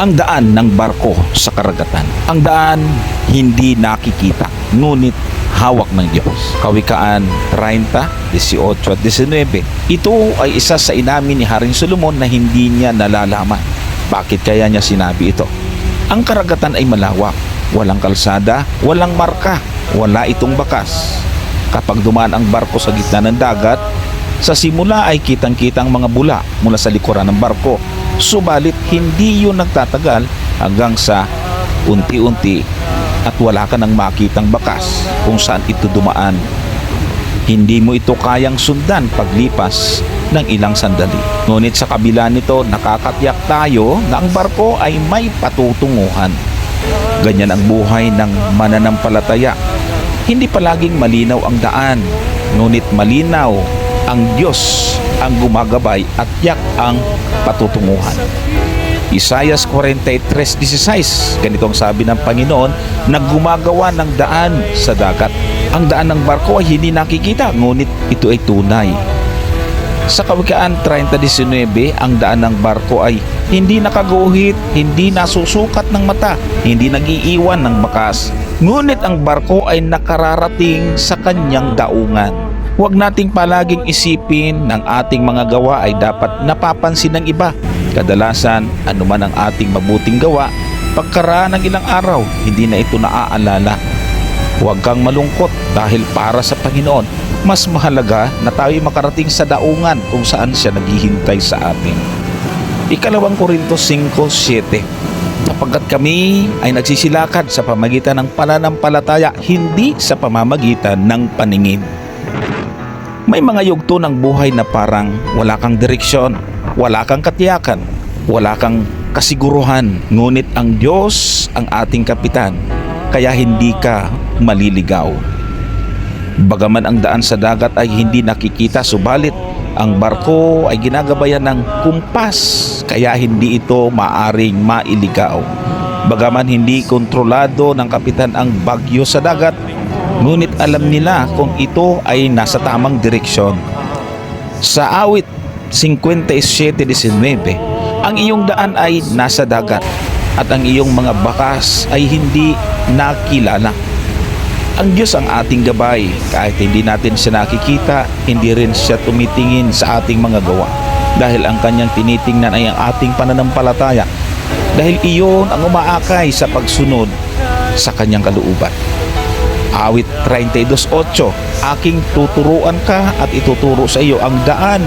Ang daan ng barko sa karagatan. Ang daan hindi nakikita, ngunit hawak ng Diyos. Kawikaan 30, 18 at 19. Ito ay isa sa inamin ni Haring Solomon na hindi niya nalalaman. Bakit kaya niya sinabi ito? Ang karagatan ay malawak, walang kalsada, walang marka, wala itong bakas. Kapag dumaan ang barko sa gitna ng dagat, sa simula ay kitang-kitang mga bula mula sa likuran ng barko. Subalit hindi yun nagtatagal hanggang sa unti-unti at wala ka nang makitang bakas kung saan ito dumaan. Hindi mo ito kayang sundan paglipas ng ilang sandali. Ngunit sa kabila nito, nakakatiyak tayo na ang barko ay may patutunguhan. Ganyan ang buhay ng mananampalataya. Hindi palaging malinaw ang daan, ngunit malinaw ang Diyos ang gumagabay at tiyak ang patutunguhan. Isaiah 43:16, ganito ang sabi ng Panginoon na gumagawa ng daan sa dagat. Ang daan ng barko ay hindi nakikita, ngunit ito ay tunay. Sa Kawikaan 30:19, ang daan ng barko ay hindi nakaguhit, hindi nasusukat ng mata, hindi nagiiwan ng bakas, ngunit ang barko ay nakararating sa kanyang daungan. Huwag nating palaging isipin ng ating mga gawa ay dapat napapansin ng iba. Kadalasan, anuman ang ating mabuting gawa, pagkaraan ng ilang araw, hindi na ito naaalala. Huwag kang malungkot dahil para sa Panginoon, mas mahalaga na tayo makarating sa daungan kung saan siya naghihintay sa atin. Ikalawang Korintos 5:7. Sapagkat kami ay nagsisilakad sa pamagitan ng pananampalataya, hindi sa pamamagitan ng paningin. May mga yugto ng buhay na parang wala kang direksyon, wala kang katiyakan, wala kang kasiguruhan. Ngunit ang Diyos ang ating kapitan, kaya hindi ka maliligaw. Bagaman ang daan sa dagat ay hindi nakikita, subalit ang barko ay ginagabayan ng kumpas, kaya hindi ito maaring mailigaw. Bagaman hindi kontrolado ng kapitan ang bagyo sa dagat, ngunit alam nila kung ito ay nasa tamang direksyon. Sa awit 57:19, ang iyong daan ay nasa dagat at ang iyong mga bakas ay hindi nakilala. Ang Diyos ang ating gabay. Kahit hindi natin siya nakikita, hindi rin siya tumitingin sa ating mga gawa. Dahil ang kanyang tinitingnan ay ang ating pananampalataya. Dahil iyon ang umaakay sa pagsunod sa kanyang kalooban. Awit 32:8, aking tuturuan ka at ituturo sa iyo ang daan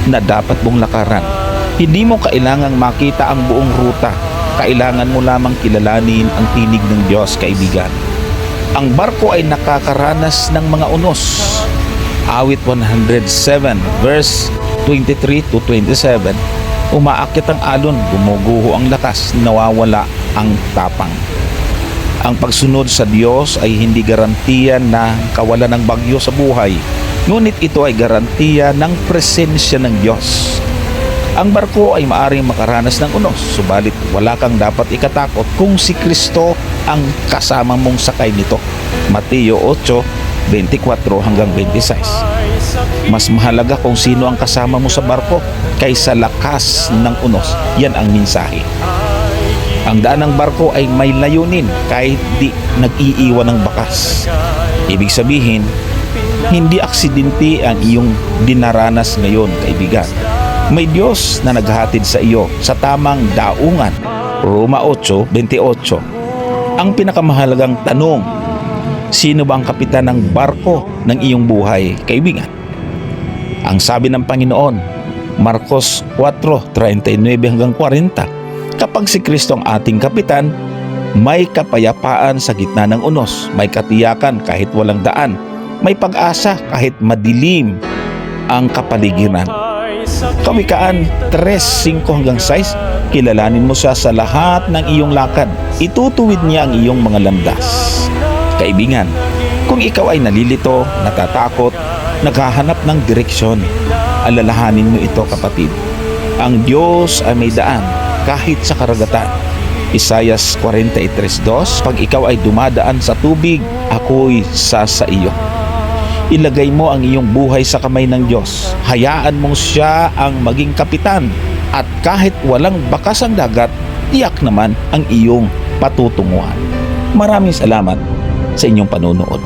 na dapat mong lakaran. Hindi mo kailangang makita ang buong ruta. Kailangan mo lamang kilalanin ang tinig ng Diyos, kaibigan. Ang barko ay nakakaranas ng mga unos. Awit 107:23-27, umaakyat ang alon, gumuguho ang lakas, nawawala ang tapang. Ang pagsunod sa Diyos ay hindi garantiya na kawalan ng bagyo sa buhay, ngunit ito ay garantiya ng presensya ng Diyos. Ang barko ay maaring makaranas ng unos, subalit wala kang dapat ikatakot kung si Kristo ang kasama mong sakay nito. Mateo 8:24-26. Mas mahalaga kung sino ang kasama mo sa barko kaysa lakas ng unos. Yan ang mensahe. Ang daan ng barko ay may layunin kahit di nag-iiwan ng bakas. Ibig sabihin, hindi aksidente ang iyong dinaranas ngayon, kaibigan. May Diyos na naghahatid sa iyo sa tamang daungan. Roma 8:28. Ang pinakamahalagang tanong, sino ba ang kapitan ng barko ng iyong buhay, kaibigan? Ang sabi ng Panginoon, Marcos 4:39-40, kapag si Kristo ang ating kapitan, may kapayapaan sa gitna ng unos, may katiyakan kahit walang daan, may pag-asa kahit madilim ang kapaligiran. Kawikaan 3:5-6, kilalanin mo siya sa lahat ng iyong lakad, itutuwid niya ang iyong mga landas. Kaibigan, kung ikaw ay nalilito, natatakot, naghahanap ng direksyon, alalahanin mo ito, kapatid. Ang Diyos ay may daan kahit sa karagatan. Isaiah 43:2, pag ikaw ay dumadaan sa tubig, ako'y sa iyo. Ilagay mo ang iyong buhay sa kamay ng Diyos. Hayaan mong siya ang maging kapitan. At kahit walang bakas ang dagat, tiyak naman ang iyong patutunguhan. Maraming salamat sa inyong panonood.